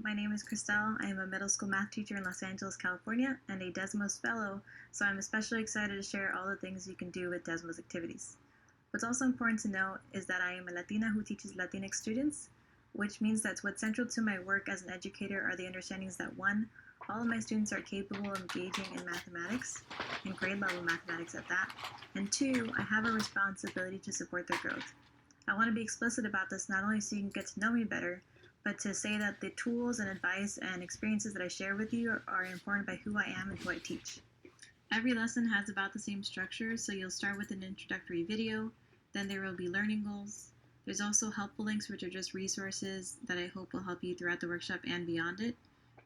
My name is Christelle. I am a middle school math teacher in Los Angeles, California, and a Desmos Fellow, so I'm especially excited to share all the things you can do with Desmos activities. What's also important to note is that I am a Latina who teaches Latinx students, which means that what's central to my work as an educator are the understandings that 1, all of my students are capable of engaging in mathematics, and grade level mathematics at that, and 2, I have a responsibility to support their growth. I want to be explicit about this not only so you can get to know me better, but to say that the tools and advice and experiences that I share with you are informed by who I am and who I teach. Every lesson has about the same structure, so you'll start with an introductory video, then there will be learning goals. There's also helpful links, which are just resources that I hope will help you throughout the workshop and beyond it.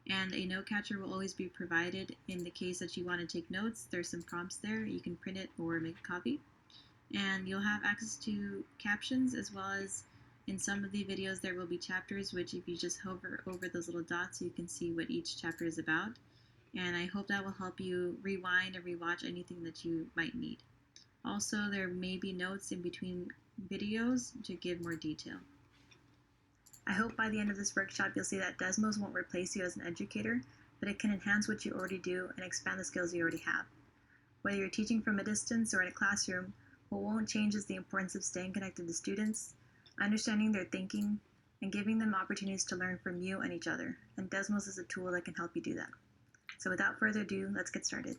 And a note catcher will always be provided in the case that you want to take notes. There's some prompts there. You can print it or make a copy. And you'll have access to captions, as well as in some of the videos there will be chapters, which if you just hover over those little dots, you can see what each chapter is about. And I hope that will help you rewind or rewatch anything that you might need. Also, there may be notes in between videos to give more detail. I hope by the end of this workshop you'll see that Desmos won't replace you as an educator, but it can enhance what you already do and expand the skills you already have. Whether you're teaching from a distance or in a classroom, what won't change is the importance of staying connected to students, understanding their thinking, and giving them opportunities to learn from you and each other. And Desmos is a tool that can help you do that. So without further ado, let's get started.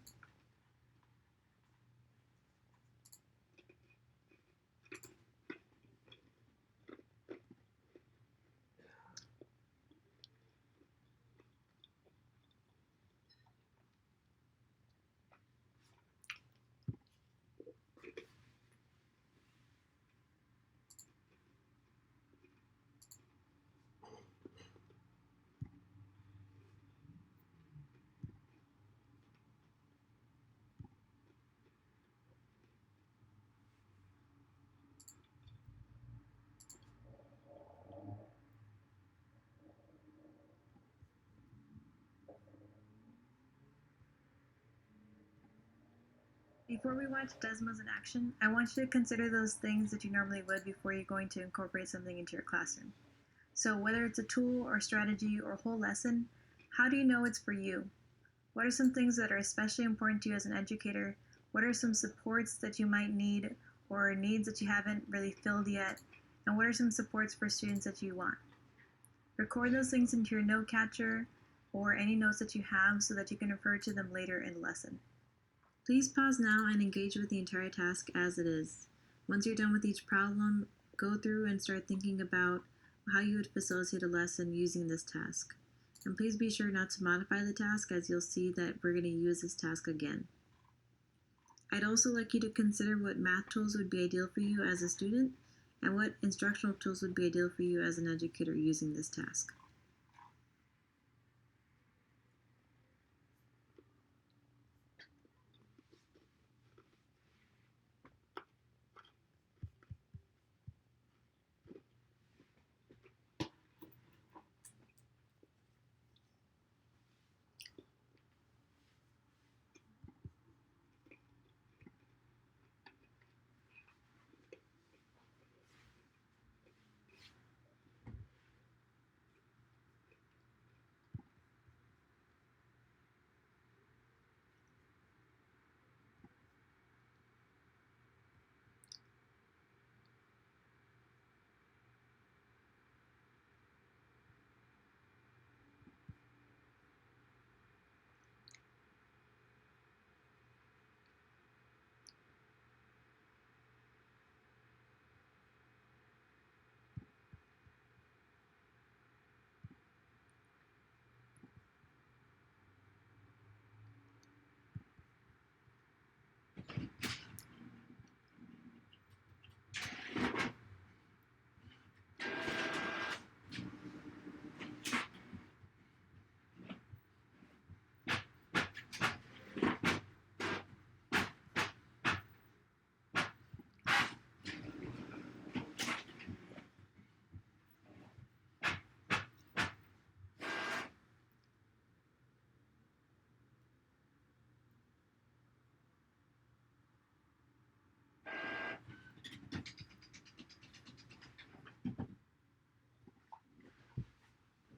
Before we watch Desmos in action, I want you to consider those things that you normally would before you're going to incorporate something into your classroom. So whether it's a tool or strategy or whole lesson, how do you know it's for you? What are some things that are especially important to you as an educator? What are some supports that you might need or needs that you haven't really filled yet? And what are some supports for students that you want? Record those things into your note catcher or any notes that you have so that you can refer to them later in the lesson. Please pause now and engage with the entire task as it is. Once you're done with each problem, go through and start thinking about how you would facilitate a lesson using this task. And please be sure not to modify the task, as you'll see that we're going to use this task again. I'd also like you to consider what math tools would be ideal for you as a student and what instructional tools would be ideal for you as an educator using this task.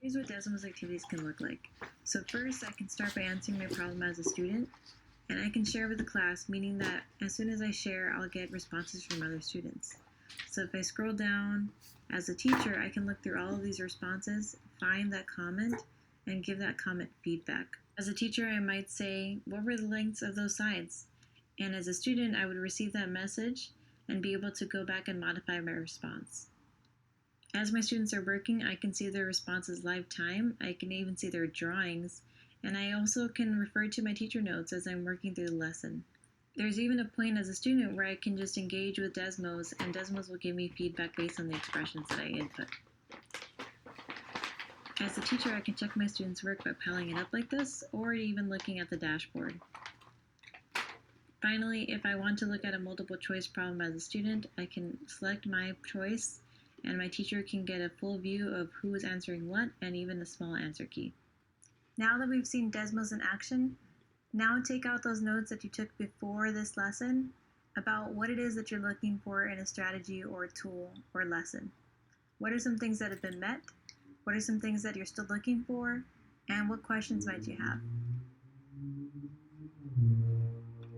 Here's what Desmos activities can look like. So first, I can start by answering my problem as a student, and I can share with the class, meaning that as soon as I share, I'll get responses from other students. So if I scroll down, as a teacher, I can look through all of these responses, find that comment, and give that comment feedback. As a teacher, I might say, what were the lengths of those sides? And as a student, I would receive that message and be able to go back and modify my response. As my students are working, I can see their responses live time. I can even see their drawings, and I also can refer to my teacher notes as I'm working through the lesson. There's even a point as a student where I can just engage with Desmos, and Desmos will give me feedback based on the expressions that I input. As a teacher, I can check my students' work by piling it up like this, or even looking at the dashboard. Finally, if I want to look at a multiple choice problem as a student, I can select my choice, and my teacher can get a full view of who is answering what, and even a small answer key. Now that we've seen Desmos in action, now take out those notes that you took before this lesson about what it is that you're looking for in a strategy or tool or lesson. What are some things that have been met? What are some things that you're still looking for? And what questions might you have?